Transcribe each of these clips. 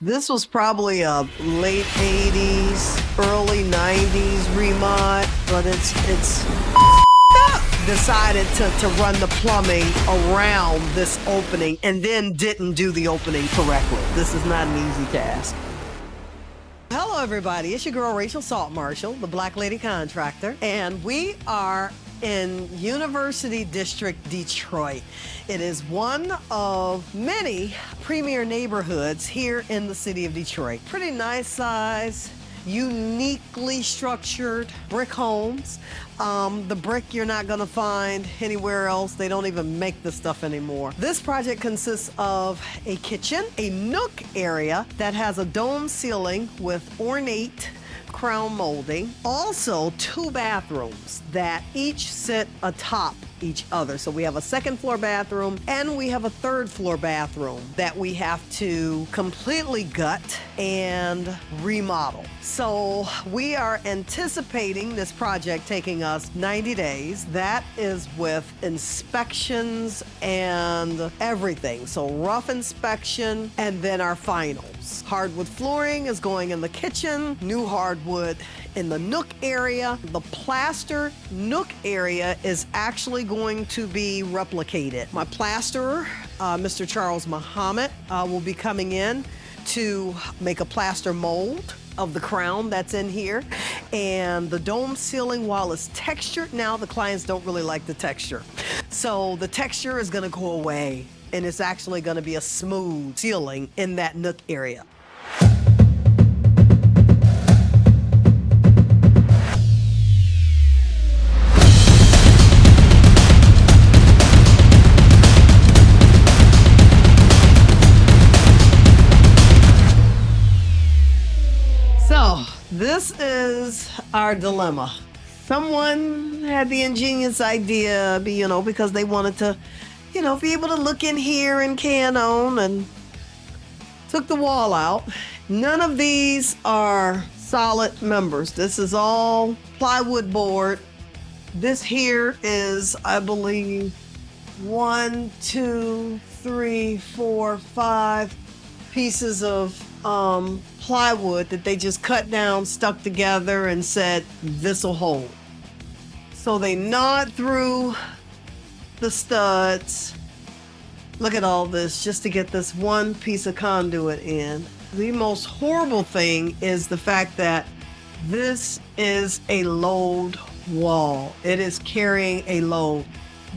This was probably a late 80s, early 90s remod, but it's decided to run the plumbing around this opening and then didn't do the opening correctly. This is not an easy task. Hello, everybody. It's your girl, Rachel Saltmarshall, the Black Lady Contractor, and we are in University District, Detroit. It is one of many premier neighborhoods here in the city of Detroit. Pretty nice size, uniquely structured brick homes. The brick you're not gonna find anywhere else. They don't even make the stuff anymore. This project consists of a kitchen, a nook area that has a dome ceiling with ornate crown molding. Also, 2 bathrooms that each sit atop each other. So we have a second floor bathroom and we have a third floor bathroom that we have to completely gut and remodel. So we are anticipating this project taking us 90 days. That is with inspections and everything. So rough inspection and then our finals. Hardwood flooring is going in the kitchen, new hardwood in the nook area. The plaster nook area is actually going to be replicated. My plasterer, Mr. Charles Muhammad, will be coming in to make a plaster mold of the crown that's in here. And the dome ceiling, while it's textured, now the clients don't really like the texture. So the texture is gonna go away and it's actually gonna be a smooth ceiling in that nook area. So this is our dilemma. Someone had the ingenious idea, because they wanted to, be able to look in here and can on, and took the wall out. None of these are solid members. This is all plywood board. This here is, I believe, 1, 2, 3, 4, 5 pieces of plywood that they just cut down, stuck together, and said, this'll hold. So they gnawed through the studs. Look at all this just to get this one piece of conduit in. The most horrible thing is the fact that this is a load wall. It is carrying a load.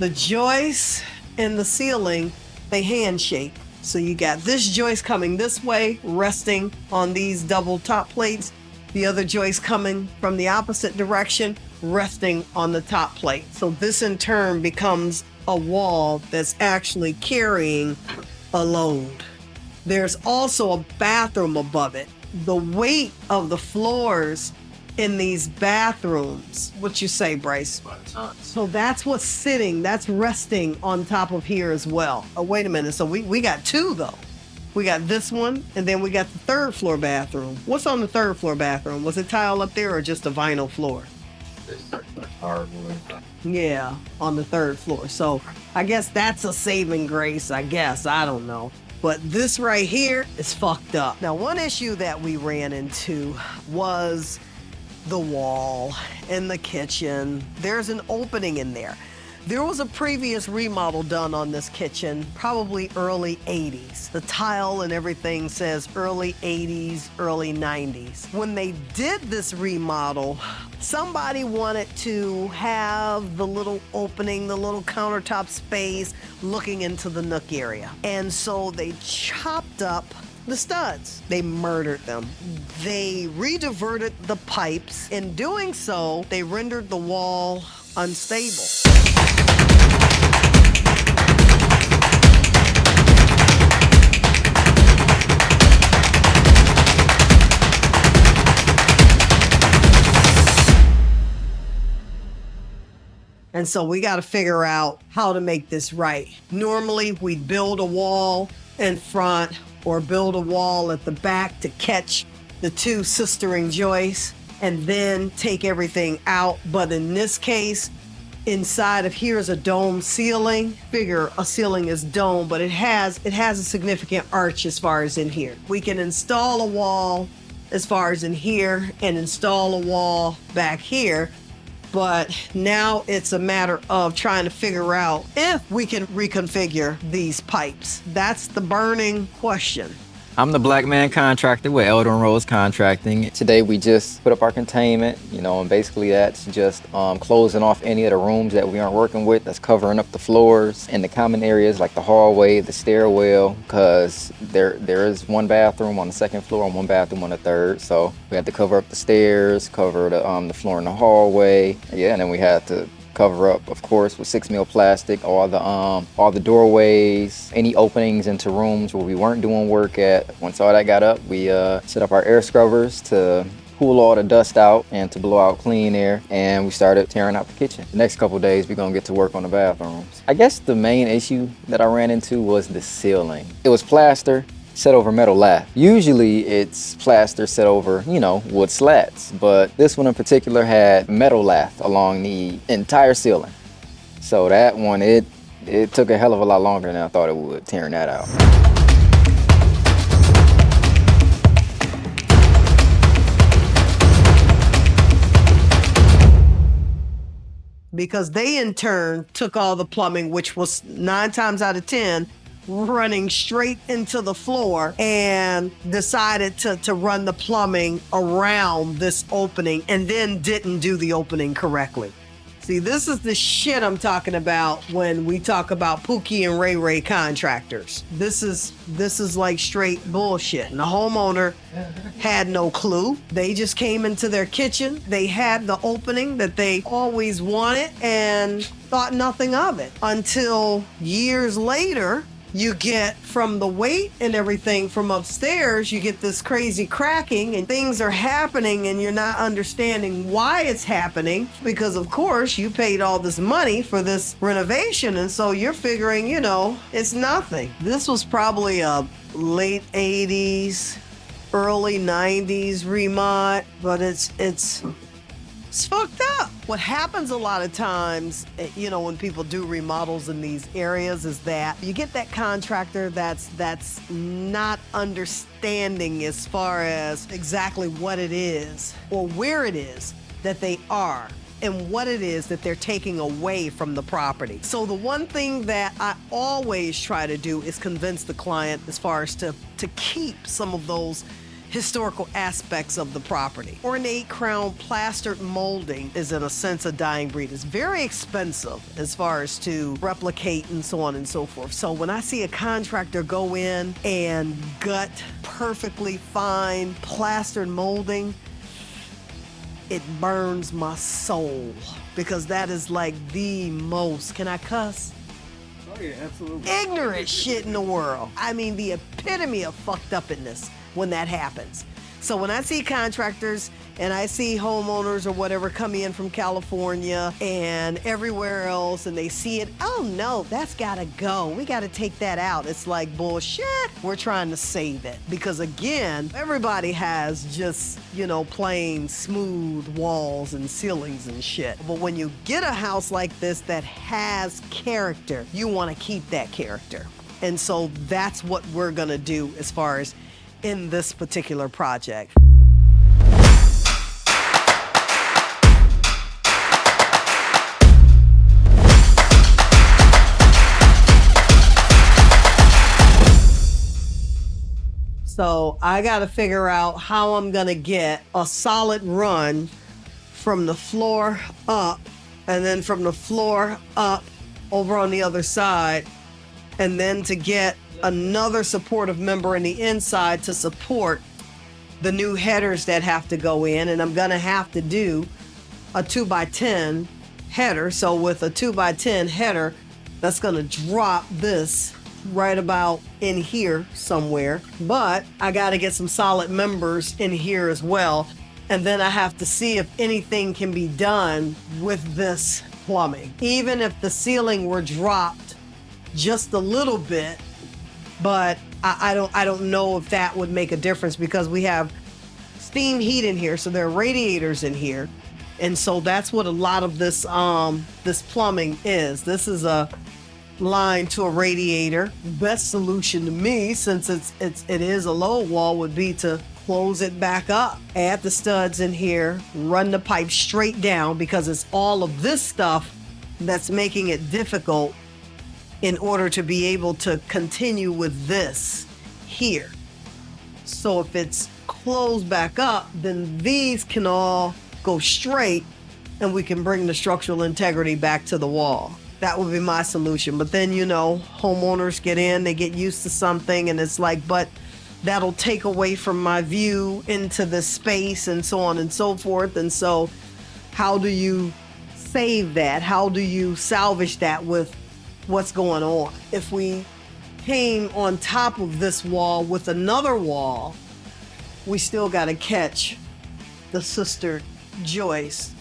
The joists in the ceiling, they handshake. So you got this joist coming this way, resting on these double top plates. The other joist coming from the opposite direction, resting on the top plate. So this in turn becomes a wall that's actually carrying a load. There's also a bathroom above it. The weight of the floors in these bathrooms, what you say, Bryce? So that's what's sitting, that's resting on top of here as well. Oh, wait a minute, so we got 2 though. We got this one, and then we got the 3rd floor bathroom. What's on the 3rd floor bathroom? Was it tile up there or just a vinyl floor? Hardwood. Yeah, on the 3rd floor. So I guess that's a saving grace, I don't know. But this right here is fucked up. Now, one issue that we ran into was the wall in the kitchen. There's an opening in there. There was a previous remodel done on this kitchen, probably early 80s. The tile and everything says early 80s, early 90s. When they did this remodel, somebody wanted to have the little opening, the little countertop space looking into the nook area. And so they chopped up the studs. They murdered them. They rediverted the pipes. In doing so, they rendered the wall unstable. And so we got to figure out how to make this right. Normally, we'd build a wall in front or build a wall at the back to catch the 2 sistering joists and then take everything out. But in this case, inside of here is a dome ceiling. Figure a ceiling is dome, but it has a significant arch as far as in here. We can install a wall as far as in here and install a wall back here. But now it's a matter of trying to figure out if we can reconfigure these pipes. That's the burning question. I'm the black man contractor with Eldon Rose Contracting. Today we just put up our containment, and basically that's just closing off any of the rooms that we aren't working with. That's covering up the floors and the common areas like the hallway, the stairwell, because there is one bathroom on the second floor and one bathroom on the third. So we had to cover up the stairs, cover the floor in the hallway. Yeah, and then we had to cover up, of course, with 6 mil plastic, all the doorways, any openings into rooms where we weren't doing work at. Once all that got up, we set up our air scrubbers to cool all the dust out and to blow out clean air, and we started tearing out the kitchen. The next couple of days, we're gonna get to work on the bathrooms. I guess the main issue that I ran into was the ceiling. It was plaster set over metal lath. Usually it's plaster set over, wood slats, but this one in particular had metal lath along the entire ceiling. So that one, it took a hell of a lot longer than I thought it would, tearing that out. Because they in turn took all the plumbing, which was 9 times out of 10 running straight into the floor, and decided to run the plumbing around this opening and then didn't do the opening correctly. See, this is the shit I'm talking about when we talk about Pookie and RayRay contractors. This is like straight bullshit. And the homeowner had no clue. They just came into their kitchen. They had the opening that they always wanted and thought nothing of it until years later. You get from the weight and everything from upstairs, you get this crazy cracking and things are happening and you're not understanding why it's happening because, of course, you paid all this money for this renovation. And so you're figuring, it's nothing. This was probably a late 80s, early 90s remod, but it's fucked up. What happens a lot of times, when people do remodels in these areas is that you get that contractor that's not understanding as far as exactly what it is or where it is that they are and what it is that they're taking away from the property. So the one thing that I always try to do is convince the client as far as to keep some of those historical aspects of the property. Ornate crown plastered molding is in a sense a dying breed. It's very expensive as far as to replicate and so on and so forth. So when I see a contractor go in and gut perfectly fine plastered molding, it burns my soul because that is like the most, can I cuss? Oh yeah, absolutely. Ignorant shit in the world. I mean, the epitome of fucked upness when that happens. So when I see contractors and I see homeowners or whatever come in from California and everywhere else and they see it, oh no, that's gotta go. We gotta take that out. It's like bullshit. We're trying to save it. Because again, everybody has just, plain smooth walls and ceilings and shit. But when you get a house like this that has character, you wanna keep that character. And so that's what we're gonna do as far as in this particular project. So I got to figure out how I'm going to get a solid run from the floor up and then from the floor up over on the other side, and then to get another supportive member in the inside to support the new headers that have to go in. And I'm going to have to do a 2x10 header. So with a 2x10 header, that's going to drop this right about in here somewhere. But I got to get some solid members in here as well. And then I have to see if anything can be done with this plumbing. Even if the ceiling were dropped just a little bit, but I don't know if that would make a difference because we have steam heat in here, so there are radiators in here. And so that's what a lot of this this plumbing is. This is a line to a radiator. Best solution to me, since it is a low wall, would be to close it back up, add the studs in here, run the pipe straight down, because it's all of this stuff that's making it difficult in order to be able to continue with this here. So if it's closed back up, then these can all go straight and we can bring the structural integrity back to the wall. That would be my solution. But then, you know, homeowners get in, they get used to something, and it's like, but that'll take away from my view into the space and so on and so forth. And so how do you save that? How do you salvage that with what's going on? If we came on top of this wall with another wall, we still got to catch the sister joist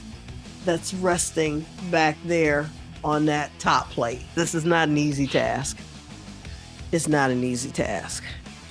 that's resting back there on that top plate. This is not an easy task. It's not an easy task.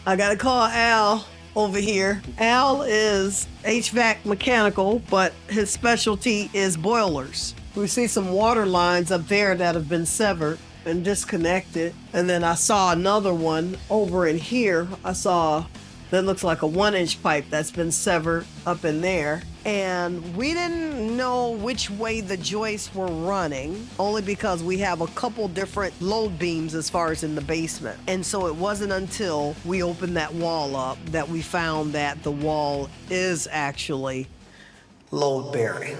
I gotta call Al over here. Al is HVAC mechanical, but his specialty is boilers. We see some water lines up there that have been severed and disconnected. And then I saw another one over in here. I saw that looks like a 1-inch pipe that's been severed up in there. And we didn't know which way the joists were running, only because we have a couple different load beams as far as in the basement. And so it wasn't until we opened that wall up that we found that the wall is actually load bearing.